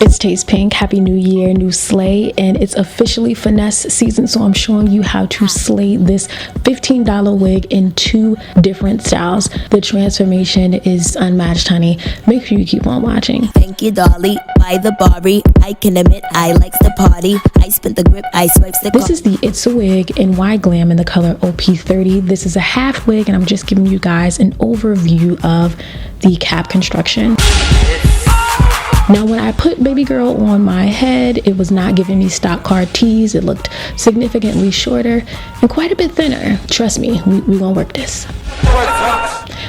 It's Tastepink. Happy New Year, new slay, and it's officially finesse season, so I'm showing you how to slay this $15 wig in 2 different styles. The transformation is unmatched, honey. Make sure you keep on watching. Thank you, Dolly. By the Barbie, I can admit I likes the party. I spent the grip, I swipes the This is the It's a Wig in Glam in the color OP30. This is a half wig, and I'm just giving you guys an overview of the cap construction. Now, when I put baby girl on my head, it was not giving me stock card tees. It looked significantly shorter and quite a bit thinner. Trust me, we gonna work this.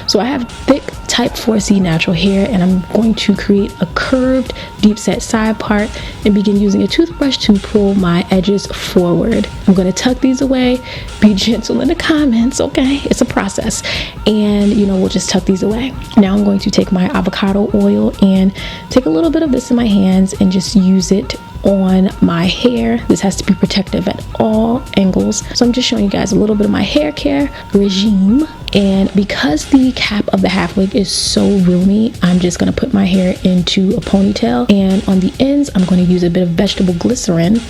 So I have thick type 4C natural hair, and I'm going to create a curved deep set side part and begin using a toothbrush to pull my edges forward. I'm going to tuck these away. Be gentle in the comments, okay? It's a process, and we'll just tuck these away. Now I'm going to take my avocado oil and take a little bit of this in my hands and just use it on my hair. This has to be protective at all angles, so I'm just showing you guys a little bit of my hair care regime. And because the cap of the half wig is so roomy, I'm just going to put my hair into a ponytail, and on the ends I'm going to use a bit of vegetable glycerin,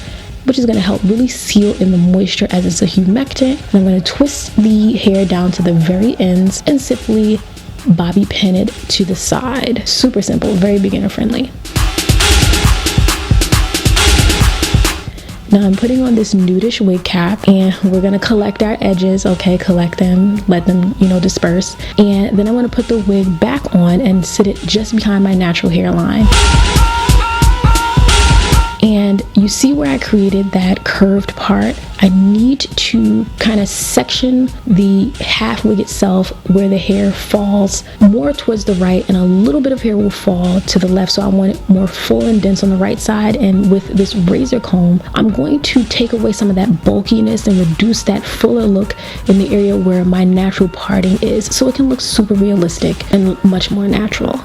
which is going to help really seal in the moisture as it's a humectant. And I'm going to twist the hair down to the very ends and simply bobby pin it to the side. Super simple, very beginner friendly. Now I'm putting on this nudish wig cap, and we're gonna collect our edges, okay? Collect them, let them, disperse. And then I'm gonna put the wig back on and sit it just behind my natural hairline. And you see where I created that curved part? I need to kind of section the half wig itself where the hair falls more towards the right, and a little bit of hair will fall to the left. So I want it more full and dense on the right side. And with this razor comb, I'm going to take away some of that bulkiness and reduce that fuller look in the area where my natural parting is, so it can look super realistic and much more natural.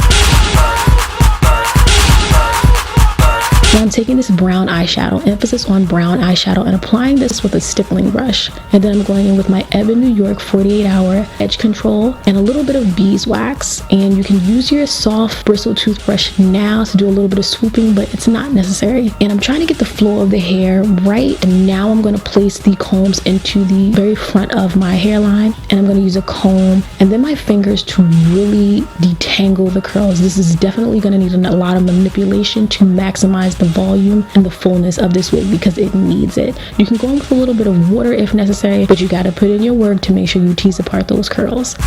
Now I'm taking this brown eyeshadow, emphasis on brown eyeshadow, and applying this with a stippling brush. And then I'm going in with my Ebin New York 48-hour edge control and a little bit of beeswax. And you can use your soft bristle toothbrush now to do a little bit of swooping, but it's not necessary. And I'm trying to get the flow of the hair right. And now I'm going to place the combs into the very front of my hairline, and I'm going to use a comb and then my fingers to really detangle the curls. This is definitely going to need a lot of manipulation to maximize the volume and the fullness of this wig, because it needs it. You can go in with a little bit of water if necessary, but you got to put in your work to make sure you tease apart those curls.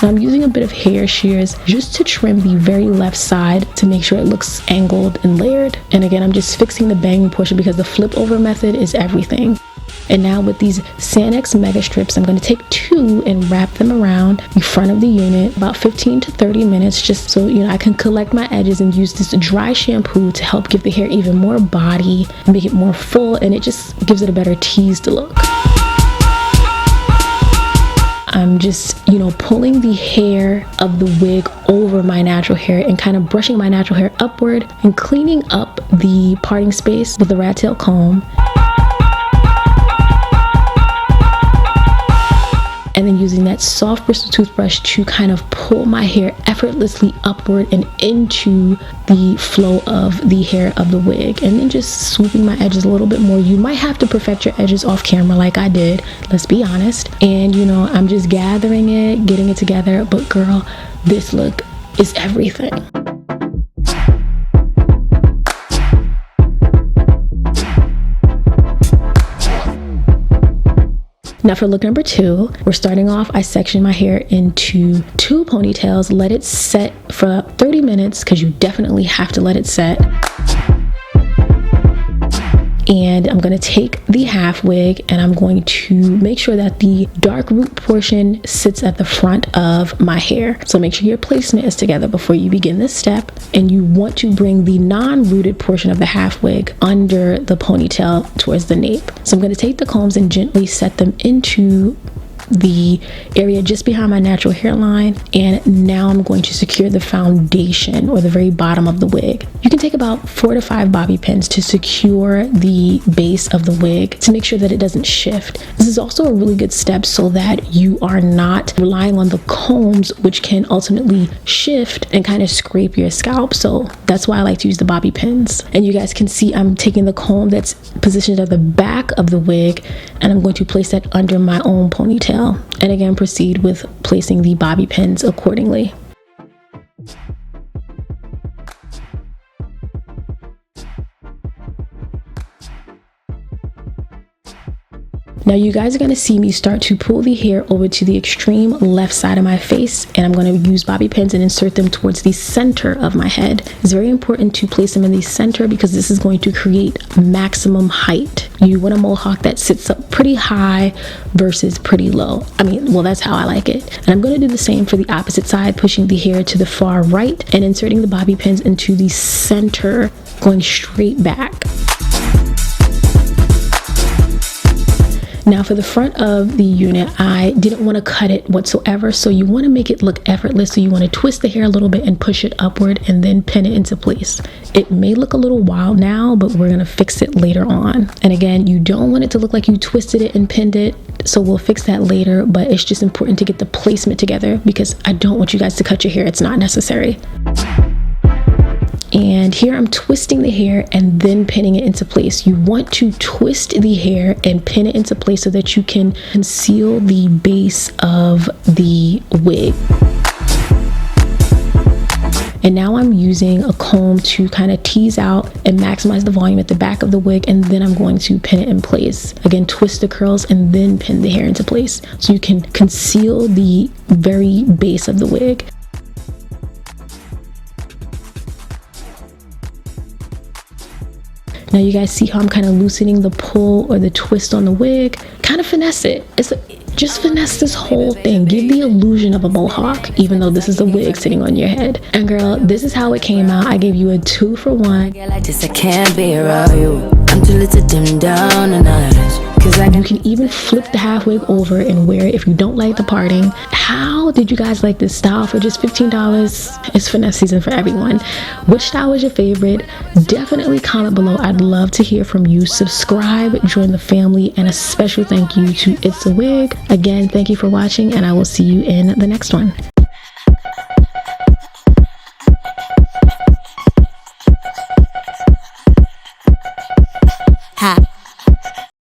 Now I'm using a bit of hair shears just to trim the very left side to make sure it looks angled and layered. And again, I'm just fixing the banging portion because the flip over method is everything. And now with these Sanex mega strips, I'm going to take 2 and wrap them around the front of the unit about 15 to 30 minutes, just so I can collect my edges and use this dry shampoo to help give the hair even more body and make it more full, and it just gives it a better teased look. I'm just, pulling the hair of the wig over my natural hair and kind of brushing my natural hair upward and cleaning up the parting space with the rat tail comb. And then using that soft bristle toothbrush to kind of pull my hair effortlessly upward and into the flow of the hair of the wig. And then just swooping my edges a little bit more. You might have to perfect your edges off camera like I did, let's be honest. And I'm just gathering it, getting it together. But girl, this look is everything. Now for look number 2, we're starting off, I section my hair into 2 ponytails, let it set for 30 minutes because you definitely have to let it set. And I'm going to take the half wig and I'm going to make sure that the dark root portion sits at the front of my hair. So make sure your placement is together before you begin this step. And you want to bring the non-rooted portion of the half wig under the ponytail towards the nape. So I'm going to take the combs and gently set them into the area just behind my natural hairline, and now I'm going to secure the foundation, or the very bottom of the wig. You can take about 4 to 5 bobby pins to secure the base of the wig to make sure that it doesn't shift. This is also a really good step so that you are not relying on the combs, which can ultimately shift and kind of scrape your scalp. So that's why I like to use the bobby pins. And you guys can see I'm taking the comb that's positioned at the back of the wig, and I'm going to place that under my own ponytail, and again proceed with placing the bobby pins accordingly. Now you guys are going to see me start to pull the hair over to the extreme left side of my face, and I'm going to use bobby pins and insert them towards the center of my head. It's very important to place them in the center because this is going to create maximum height. You want a mohawk that sits up pretty high versus pretty low. I mean, well, that's how I like it. And I'm going to do the same for the opposite side, pushing the hair to the far right and inserting the bobby pins into the center, going straight back. Now for the front of the unit, I didn't want to cut it whatsoever, so you want to make it look effortless. So you want to twist the hair a little bit and push it upward and then pin it into place. It may look a little wild now, but we're going to fix it later on. And again, you don't want it to look like you twisted it and pinned it, so we'll fix that later, but it's just important to get the placement together because I don't want you guys to cut your hair. It's not necessary. And here I'm twisting the hair and then pinning it into place. You want to twist the hair and pin it into place so that you can conceal the base of the wig. And now I'm using a comb to kind of tease out and maximize the volume at the back of the wig, and then I'm going to pin it in place. Again, twist the curls and then pin the hair into place so you can conceal the very base of the wig. Now you guys see how I'm kind of loosening the pull or the twist on the wig. Kind of finesse it. Just finesse this whole thing. Give the illusion of a mohawk, even though this is a wig sitting on your head. And girl, this is how it came out. I gave you a 2 for 1. I can't be around you. I'm too little to dim down the night. You can even flip the half wig over and wear it if you don't like the parting. How did you guys like this style for just $15? It's finesse season for everyone. Which style was your favorite? Definitely comment below. I'd love to hear from you. Subscribe, join the family, and a special thank you to It's a Wig. Again, thank you for watching, and I will see you in the next one.